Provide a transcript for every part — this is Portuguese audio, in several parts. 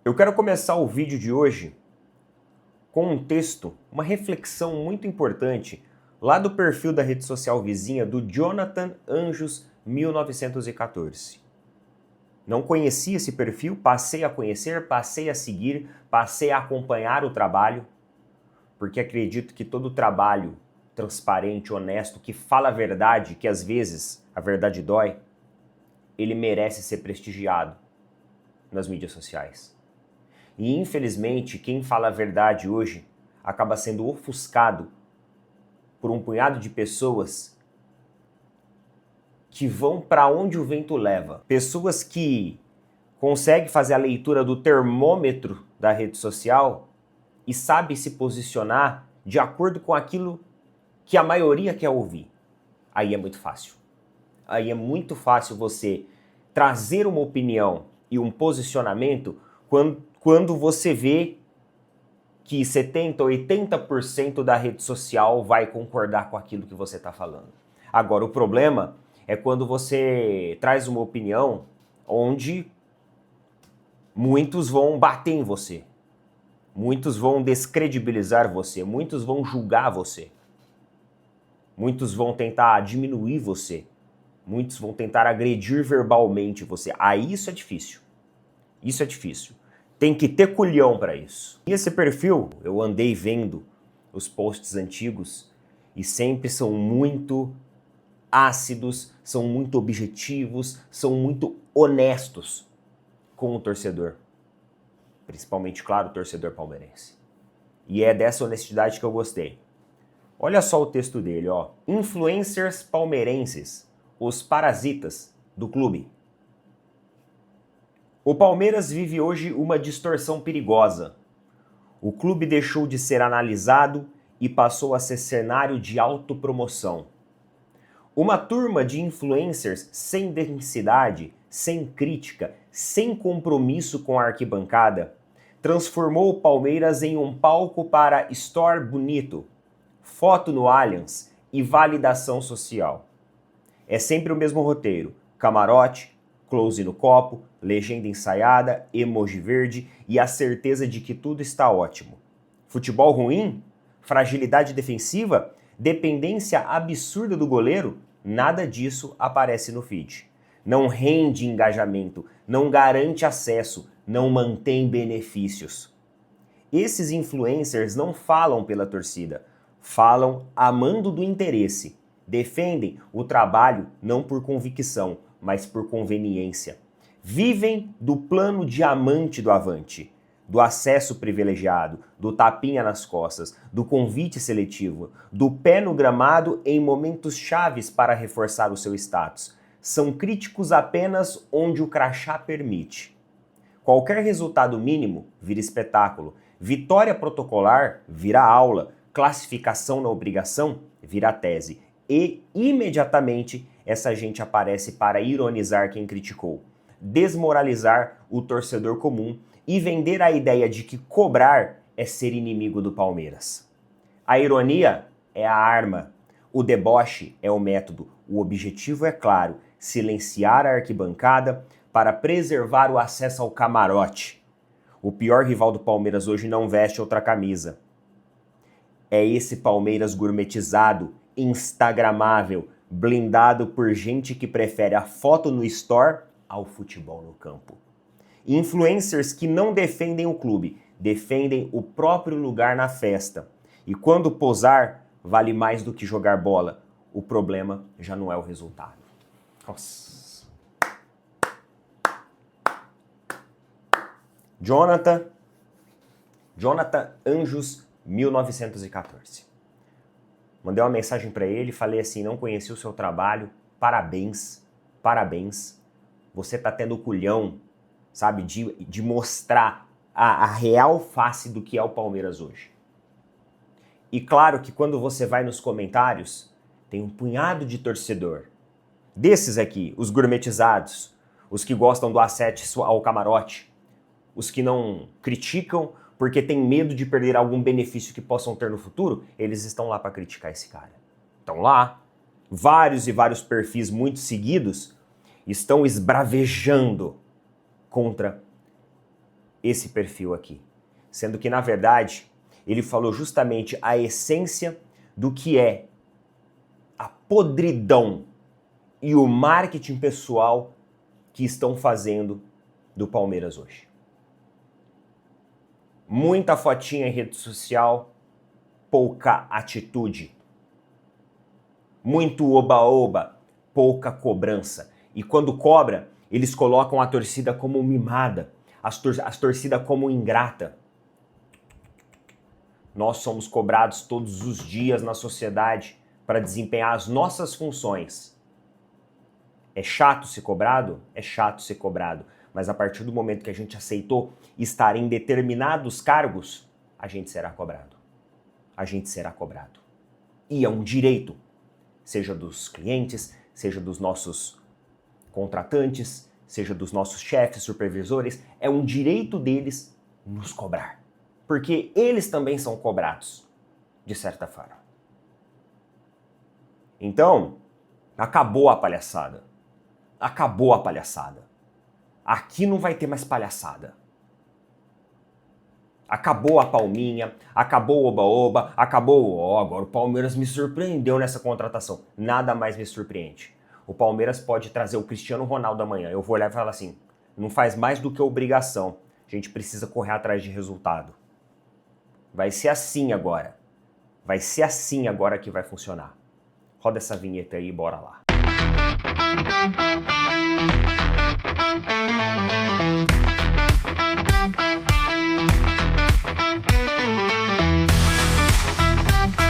Eu quero começar o vídeo de hoje com um texto, uma reflexão muito importante lá do perfil da rede social vizinha do Jonathan Anjos 1914. Não conhecia esse perfil, passei a conhecer, passei a seguir, passei a acompanhar o trabalho, porque acredito que todo trabalho transparente, honesto, que fala a verdade, que às vezes a verdade dói, ele merece ser prestigiado nas mídias sociais. E infelizmente, quem fala a verdade hoje acaba sendo ofuscado por um punhado de pessoas que vão para onde o vento leva. Pessoas que conseguem fazer a leitura do termômetro da rede social e sabem se posicionar de acordo com aquilo que a maioria quer ouvir. Aí é muito fácil. Aí é muito fácil você trazer uma opinião e um posicionamento quando você vê que 70%, 80% da rede social vai concordar com aquilo que você está falando. Agora, o problema é quando você traz uma opinião onde muitos vão bater em você, muitos vão descredibilizar você, muitos vão julgar você, muitos vão tentar diminuir você, muitos vão tentar agredir verbalmente você. Aí isso é difícil. Isso é difícil. Tem que ter culhão para isso. E esse perfil, eu andei vendo os posts antigos e sempre são muito ácidos, são muito objetivos, são muito honestos com o torcedor. Principalmente, claro, o torcedor palmeirense. E é dessa honestidade que eu gostei. Olha só o texto dele, ó. Influencers palmeirenses, os parasitas do clube. O Palmeiras vive hoje uma distorção perigosa. O clube deixou de ser analisado e passou a ser cenário de autopromoção. Uma turma de influencers sem densidade, sem crítica, sem compromisso com a arquibancada, transformou o Palmeiras em um palco para store bonito, foto no Allianz e validação social. É sempre o mesmo roteiro: camarote, close no copo, legenda ensaiada, emoji verde e a certeza de que tudo está ótimo. Futebol ruim? Fragilidade defensiva? Dependência absurda do goleiro? Nada disso aparece no feed. Não rende engajamento, não garante acesso, não mantém benefícios. Esses influencers não falam pela torcida, falam amando do interesse. Defendem o trabalho não por convicção, mas por conveniência. Vivem do plano diamante do Avante, do acesso privilegiado, do tapinha nas costas, do convite seletivo, do pé no gramado em momentos chaves para reforçar o seu status. São críticos apenas onde o crachá permite. Qualquer resultado mínimo vira espetáculo, vitória protocolar vira aula, classificação na obrigação vira tese. E, imediatamente, essa gente aparece para ironizar quem criticou, desmoralizar o torcedor comum e vender a ideia de que cobrar é ser inimigo do Palmeiras. A ironia é a arma, o deboche é o método, o objetivo é claro: silenciar a arquibancada para preservar o acesso ao camarote. O pior rival do Palmeiras hoje não veste outra camisa. É esse Palmeiras gourmetizado, instagramável, blindado por gente que prefere a foto no store ao futebol no campo. Influencers que não defendem o clube, defendem o próprio lugar na festa. E quando posar, vale mais do que jogar bola. O problema já não é o resultado. Nossa. Jonathan Anjos 1914. Mandei uma mensagem para ele, falei assim: não conheci o seu trabalho, parabéns, parabéns. Você tá tendo o culhão, sabe, de mostrar a real face do que é o Palmeiras hoje. E claro que quando você vai nos comentários, tem um punhado de torcedor. Desses aqui, os gourmetizados, os que gostam do acesso ao camarote, os que não criticam porque tem medo de perder algum benefício que possam ter no futuro, eles estão lá para criticar esse cara. Estão lá. Vários e vários perfis muito seguidos estão esbravejando contra esse perfil aqui. Sendo que, na verdade, ele falou justamente a essência do que é a podridão e o marketing pessoal que estão fazendo do Palmeiras hoje. Muita fotinha em rede social, pouca atitude. Muito oba-oba, pouca cobrança. E quando cobra, eles colocam a torcida como mimada, a torcida como ingrata. Nós somos cobrados todos os dias na sociedade para desempenhar as nossas funções. É chato ser cobrado? É chato ser cobrado. Mas a partir do momento que a gente aceitou estar em determinados cargos, a gente será cobrado. A gente será cobrado. E é um direito, seja dos clientes, seja dos nossos contratantes, seja dos nossos chefes, supervisores, é um direito deles nos cobrar. Porque eles também são cobrados, de certa forma. Então, acabou a palhaçada. Acabou a palhaçada. Aqui não vai ter mais palhaçada. Acabou a palminha, acabou o oba-oba, acabou, agora o Palmeiras me surpreendeu nessa contratação. Nada mais me surpreende. O Palmeiras pode trazer o Cristiano Ronaldo amanhã. Eu vou olhar e falar assim, não faz mais do que obrigação. A gente precisa correr atrás de resultado. Vai ser assim agora. Vai ser assim agora que vai funcionar. Roda essa vinheta aí e bora lá.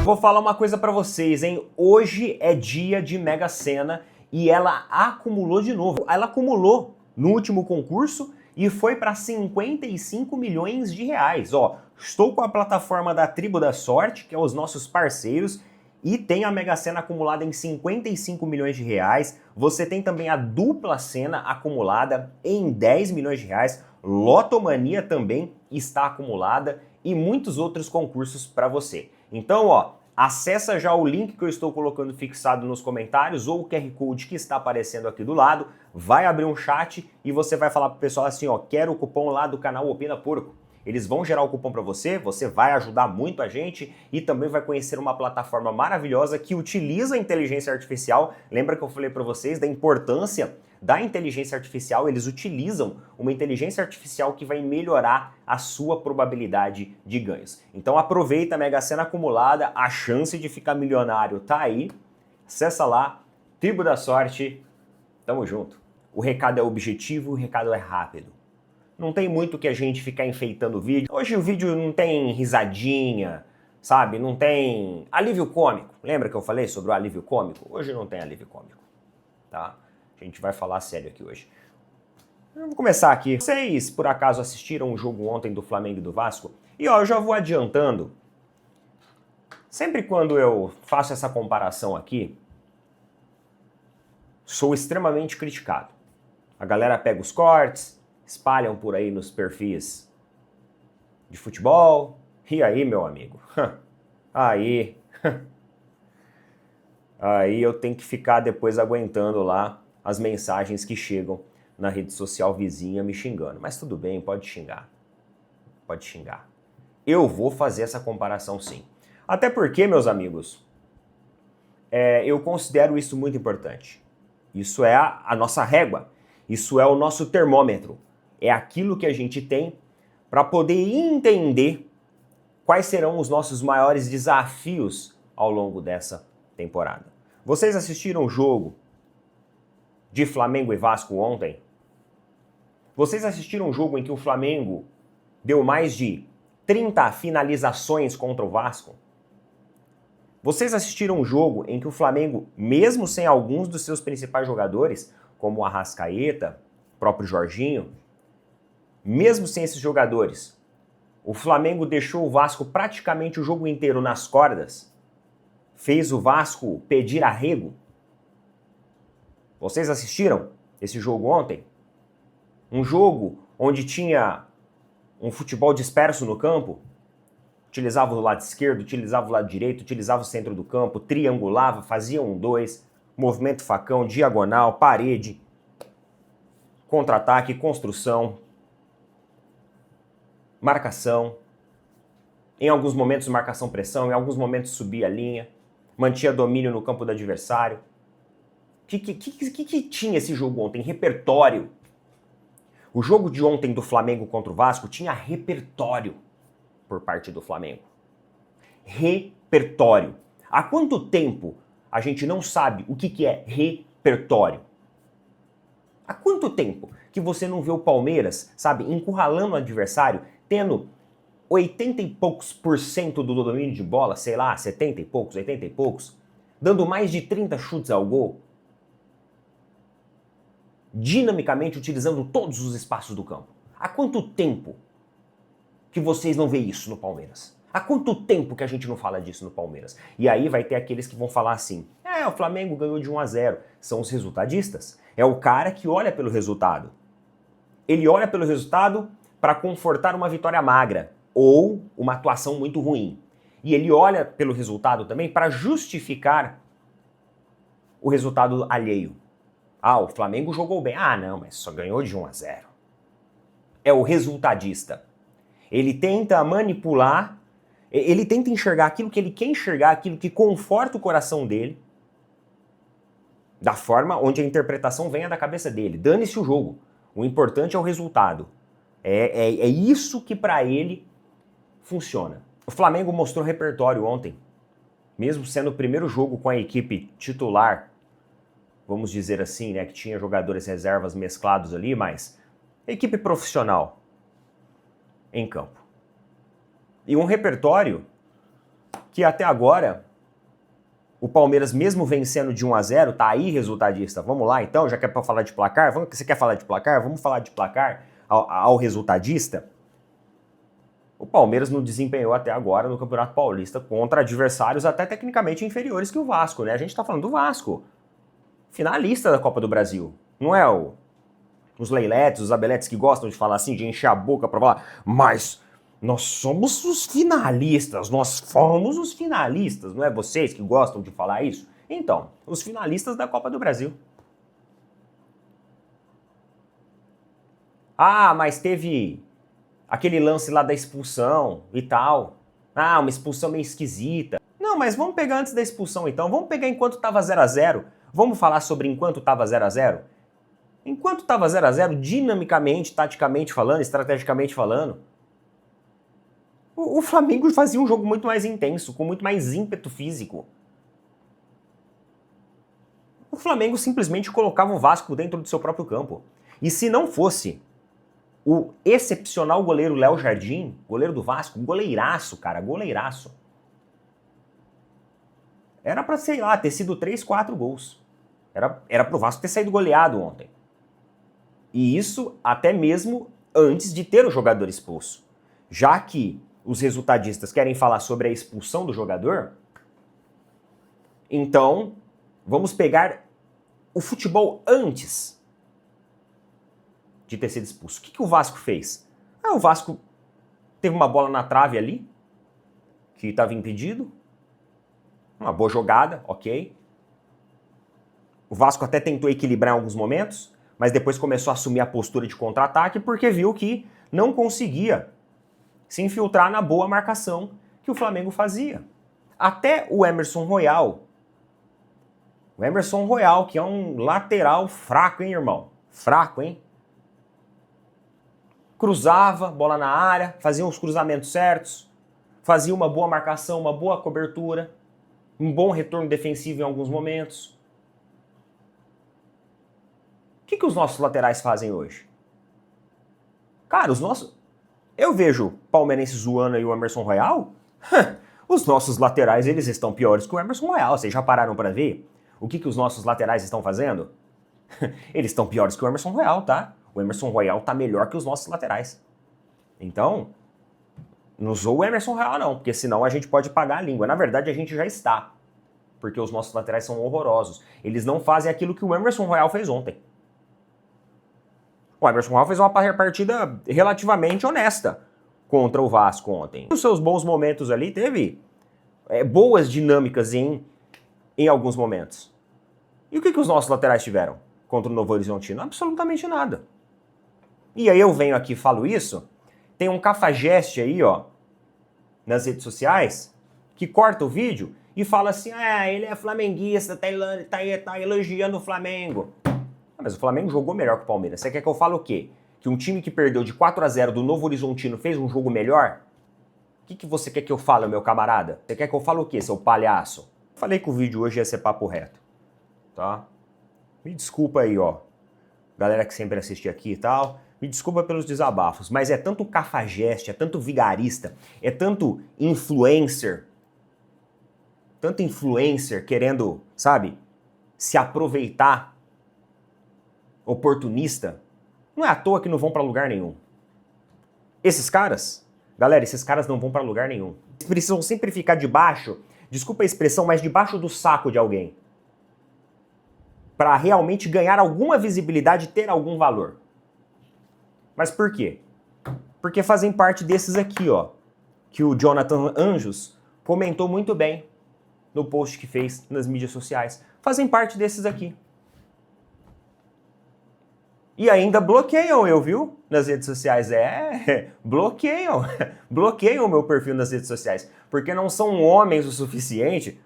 Vou falar uma coisa pra vocês, hein? Hoje é dia de Mega Sena e ela acumulou de novo. Ela acumulou no último concurso e foi para 55 milhões de reais. Ó, estou com a plataforma da Tribo da Sorte, que é os nossos parceiros, e tem a Mega Sena acumulada em 55 milhões de reais. Você tem também a Dupla Sena acumulada em 10 milhões de reais. Lotomania também está acumulada e muitos outros concursos para você. Então, ó, acessa já o link que eu estou colocando fixado nos comentários ou o QR Code que está aparecendo aqui do lado, vai abrir um chat e você vai falar pro pessoal assim, ó, quero o cupom lá do canal Opina Porco. Eles vão gerar o cupom para você vai ajudar muito a gente e também vai conhecer uma plataforma maravilhosa que utiliza a inteligência artificial. Lembra que eu falei para vocês da importância da inteligência artificial? Eles utilizam uma inteligência artificial que vai melhorar a sua probabilidade de ganhos. Então aproveita a Mega Sena acumulada, a chance de ficar milionário tá aí. Acessa lá, Tribo da Sorte, tamo junto. O recado é objetivo, o recado é rápido. Não tem muito que a gente ficar enfeitando o vídeo. Hoje o vídeo não tem risadinha, sabe? Não tem alívio cômico. Lembra que eu falei sobre o alívio cômico? Hoje não tem alívio cômico, tá? A gente vai falar sério aqui hoje. Eu vou começar aqui. Vocês, por acaso, assistiram o jogo ontem do Flamengo e do Vasco? E ó, eu já vou adiantando. Sempre quando eu faço essa comparação aqui, sou extremamente criticado. A galera pega os cortes, espalham por aí nos perfis de futebol. E aí, meu amigo? Aí eu tenho que ficar depois aguentando lá as mensagens que chegam na rede social vizinha me xingando. Mas tudo bem, pode xingar. Pode xingar. Eu vou fazer essa comparação sim. Até porque, meus amigos, eu considero isso muito importante. Isso é a nossa régua. Isso é o nosso termômetro. É aquilo que a gente tem para poder entender quais serão os nossos maiores desafios ao longo dessa temporada. Vocês assistiram o jogo de Flamengo e Vasco ontem? Vocês assistiram um jogo em que o Flamengo deu mais de 30 finalizações contra o Vasco? Vocês assistiram um jogo em que o Flamengo, mesmo sem alguns dos seus principais jogadores, como o Arrascaeta, o próprio Jorginho, mesmo sem esses jogadores, o Flamengo deixou o Vasco praticamente o jogo inteiro nas cordas? Fez o Vasco pedir arrego? Vocês assistiram esse jogo ontem? Um jogo onde tinha um futebol disperso no campo? Utilizava o lado esquerdo, utilizava o lado direito, utilizava o centro do campo, triangulava, fazia 1-2, movimento facão, diagonal, parede, contra-ataque, construção. marcação, em alguns momentos marcação-pressão, em alguns momentos subia a linha, mantinha domínio no campo do adversário. O que tinha esse jogo ontem? Repertório. O jogo de ontem do Flamengo contra o Vasco tinha repertório por parte do Flamengo. Repertório. Há quanto tempo a gente não sabe o que é repertório? Há quanto tempo que você não vê o Palmeiras, sabe, encurralando o adversário, tendo 80 e poucos % do domínio de bola, sei lá, 70 e poucos, 80 e poucos, dando mais de 30 chutes ao gol, dinamicamente utilizando todos os espaços do campo? Há quanto tempo que vocês não veem isso no Palmeiras? Há quanto tempo que a gente não fala disso no Palmeiras? E aí vai ter aqueles que vão falar assim, o Flamengo ganhou de 1-0. São os resultadistas. É o cara que olha pelo resultado. Ele olha pelo resultado para confortar uma vitória magra ou uma atuação muito ruim. E ele olha pelo resultado também para justificar o resultado alheio. O Flamengo jogou bem. Não, mas só ganhou de 1-0. É o resultadista. Ele tenta manipular, ele tenta enxergar aquilo que ele quer enxergar, aquilo que conforta o coração dele, da forma onde a interpretação venha da cabeça dele. Dane-se o jogo. O importante é o resultado. É isso que para ele funciona. O Flamengo mostrou repertório ontem. Mesmo sendo o primeiro jogo com a equipe titular, vamos dizer assim, né, que tinha jogadores reservas mesclados ali, mas equipe profissional em campo. E um repertório que até agora o Palmeiras, mesmo vencendo de 1-0, tá aí resultadista. Vamos lá então, já que é pra falar de placar, você quer falar de placar? Vamos falar de placar ao resultadista. O Palmeiras não desempenhou até agora no Campeonato Paulista contra adversários até tecnicamente inferiores que o Vasco, né? A gente tá falando do Vasco, finalista da Copa do Brasil. Não é os leiletes, os abeletes que gostam de falar assim, de encher a boca pra falar, mas nós somos os finalistas, nós fomos os finalistas, não é vocês que gostam de falar isso? Então, os finalistas da Copa do Brasil. Mas teve aquele lance lá da expulsão e tal. Uma expulsão meio esquisita. Não, mas vamos pegar antes da expulsão então, vamos pegar enquanto tava 0-0. Vamos falar sobre enquanto tava 0-0? Enquanto tava 0-0, dinamicamente, taticamente falando, estrategicamente falando, o Flamengo fazia um jogo muito mais intenso, com muito mais ímpeto físico. O Flamengo simplesmente colocava o Vasco dentro do seu próprio campo. E se não fosse o excepcional goleiro Léo Jardim, goleiro do Vasco, goleiraço, cara, goleiraço, era pra, sei lá, ter sido 3, 4 gols. Era pro Vasco ter saído goleado ontem. E isso até mesmo antes de ter o jogador expulso. Já que os resultadistas querem falar sobre a expulsão do jogador, então vamos pegar o futebol antes de ter sido expulso. O que o Vasco fez? O Vasco teve uma bola na trave ali, que estava impedido, uma boa jogada, ok. O Vasco até tentou equilibrar em alguns momentos, mas depois começou a assumir a postura de contra-ataque porque viu que não conseguia se infiltrar na boa marcação que o Flamengo fazia. Até o Emerson Royal, que é um lateral fraco, hein, irmão? Fraco, hein? Cruzava, bola na área, fazia os cruzamentos certos, fazia uma boa marcação, uma boa cobertura, um bom retorno defensivo em alguns momentos. O que os nossos laterais fazem hoje? Cara, eu vejo palmeirenses zoando aí o Emerson Royal. Os nossos laterais, eles estão piores que o Emerson Royal. Vocês já pararam para ver o que os nossos laterais estão fazendo? Eles estão piores que o Emerson Royal, tá? O Emerson Royal tá melhor que os nossos laterais. Então, não zoa o Emerson Royal não, porque senão a gente pode pagar a língua. Na verdade, a gente já está, porque os nossos laterais são horrorosos. Eles não fazem aquilo que o Emerson Royal fez ontem. O Emerson Royal fez uma partida relativamente honesta contra o Vasco ontem. Nos seus bons momentos ali, teve boas dinâmicas em alguns momentos. E o que os nossos laterais tiveram contra o Novo Horizontino? Absolutamente nada. E aí eu venho aqui e falo isso, tem um cafajeste aí, ó, nas redes sociais, que corta o vídeo e fala assim, ele é flamenguista, tá elogiando o Flamengo. Mas o Flamengo jogou melhor que o Palmeiras. Você quer que eu fale o quê? Que um time que perdeu de 4-0 do Novo Horizontino fez um jogo melhor? O que você quer que eu fale, meu camarada? Você quer que eu fale o quê, seu palhaço? Falei que o vídeo hoje ia ser papo reto, tá? Me desculpa aí, ó, galera que sempre assiste aqui e tal, me desculpa pelos desabafos, mas é tanto cafajeste, é tanto vigarista, é tanto influencer querendo, sabe, se aproveitar, oportunista, não é à toa que não vão pra lugar nenhum. Esses caras, galera, esses caras não vão pra lugar nenhum. Eles precisam sempre ficar debaixo, desculpa a expressão, mas debaixo do saco de alguém. Pra realmente ganhar alguma visibilidade e ter algum valor. Mas por quê? Porque fazem parte desses aqui, ó, que o Jonathan Anjos comentou muito bem no post que fez nas mídias sociais. Fazem parte desses aqui. E ainda bloqueiam eu, viu? Nas redes sociais. Bloqueiam. Bloqueiam o meu perfil nas redes sociais. Porque não são homens o suficiente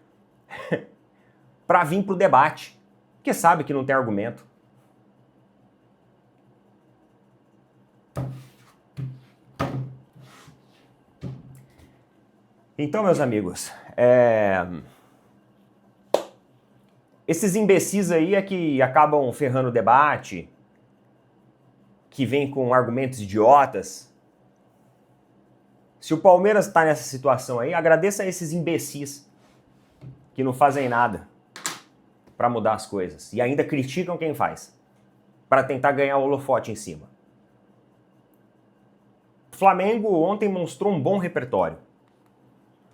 para vir pro debate. Porque sabe que não tem argumento. Então, meus amigos, esses imbecis aí é que acabam ferrando o debate, que vem com argumentos idiotas. Se o Palmeiras está nessa situação aí, agradeça a esses imbecis que não fazem nada para mudar as coisas e ainda criticam quem faz, para tentar ganhar o holofote em cima. O Flamengo ontem mostrou um bom repertório.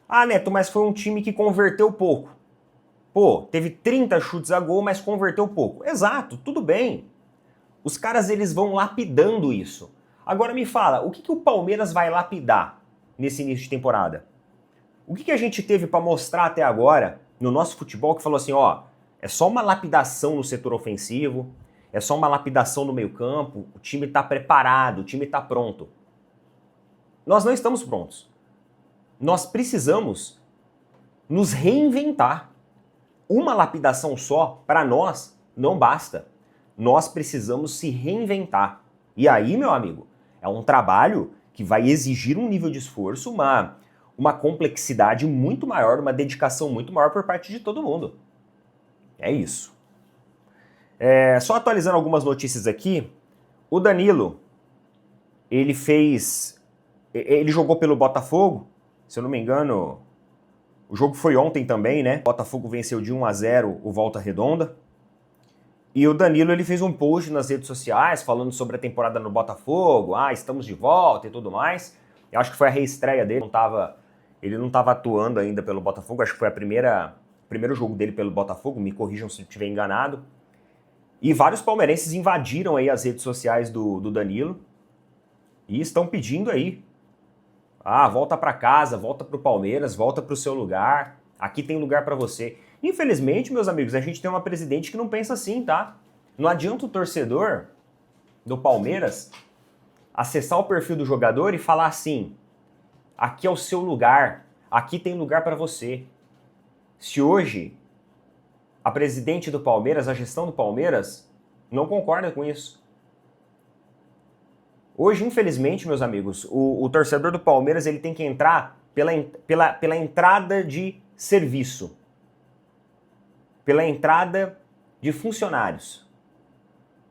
Ah, Neto, mas foi um time que converteu pouco. Pô, teve 30 chutes a gol, mas converteu pouco. Exato, tudo bem. Os caras, eles vão lapidando isso. Agora me fala, o que o Palmeiras vai lapidar nesse início de temporada? O que a gente teve para mostrar até agora no nosso futebol que falou assim, ó, é só uma lapidação no setor ofensivo, é só uma lapidação no meio-campo, o time tá preparado, o time tá pronto. Nós não estamos prontos. Nós precisamos nos reinventar. Uma lapidação só, para nós, não basta. Nós precisamos se reinventar. E aí, meu amigo, é um trabalho que vai exigir um nível de esforço, uma complexidade muito maior, uma dedicação muito maior por parte de todo mundo. É isso. Só atualizando algumas notícias aqui, o Danilo, ele jogou pelo Botafogo, se eu não me engano, o jogo foi ontem também, né? O Botafogo venceu de 1-0 o Volta Redonda. E o Danilo, ele fez um post nas redes sociais falando sobre a temporada no Botafogo, estamos de volta e tudo mais. Eu acho que foi a reestreia dele, ele não estava atuando ainda pelo Botafogo, acho que foi o primeiro jogo dele pelo Botafogo, me corrijam se eu estiver enganado. E vários palmeirenses invadiram aí as redes sociais do Danilo e estão pedindo aí, volta para casa, volta pro Palmeiras, volta pro seu lugar, aqui tem lugar para você. Infelizmente, meus amigos, a gente tem uma presidente que não pensa assim, tá? Não adianta o torcedor do Palmeiras acessar o perfil do jogador e falar assim, aqui é o seu lugar, aqui tem lugar para você. Se hoje a presidente do Palmeiras, a gestão do Palmeiras, não concorda com isso. Hoje, infelizmente, meus amigos, o torcedor do Palmeiras ele tem que entrar pela entrada de serviço, pela entrada de funcionários.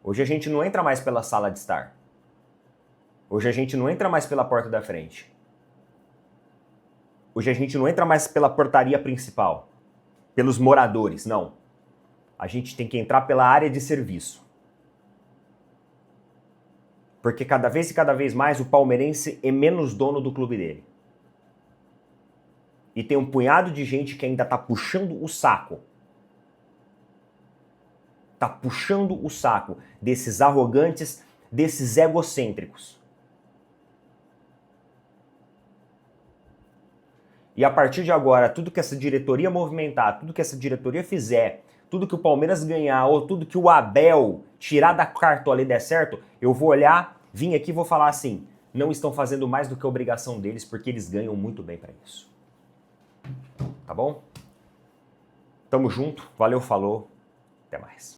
Hoje a gente não entra mais pela sala de estar. Hoje a gente não entra mais pela porta da frente. Hoje a gente não entra mais pela portaria principal, pelos moradores, não. A gente tem que entrar pela área de serviço. Porque cada vez mais o palmeirense é menos dono do clube dele. E tem um punhado de gente que ainda tá puxando o saco. Tá puxando o saco desses arrogantes, desses egocêntricos. E a partir de agora, tudo que essa diretoria movimentar, tudo que essa diretoria fizer, tudo que o Palmeiras ganhar, ou tudo que o Abel tirar da cartola e der certo, eu vou olhar, vim aqui e vou falar assim, não estão fazendo mais do que a obrigação deles porque eles ganham muito bem para isso. Tá bom? Tamo junto, valeu, falou, até mais.